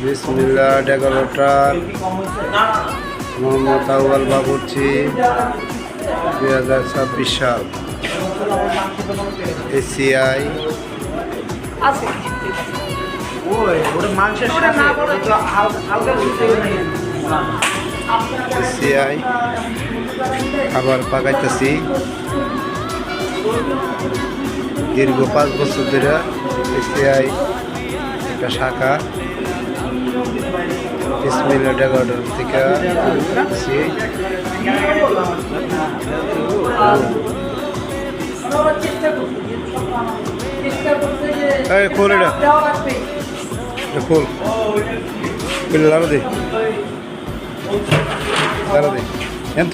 বিসমিল্লাহ ডেকোরেটর মোহাম্মদ আউয়াল বাবুর্চি 2026 সাল এসিআই এসিআই খাবার পাকাইতেছি দীর্ঘ 5 বছর ধরে এসিআই একটা শাখা বিসমিল্লাহ ডেকোরেটর থেকে আসছি। খোল এটা খোল লাড়া দে এন্ত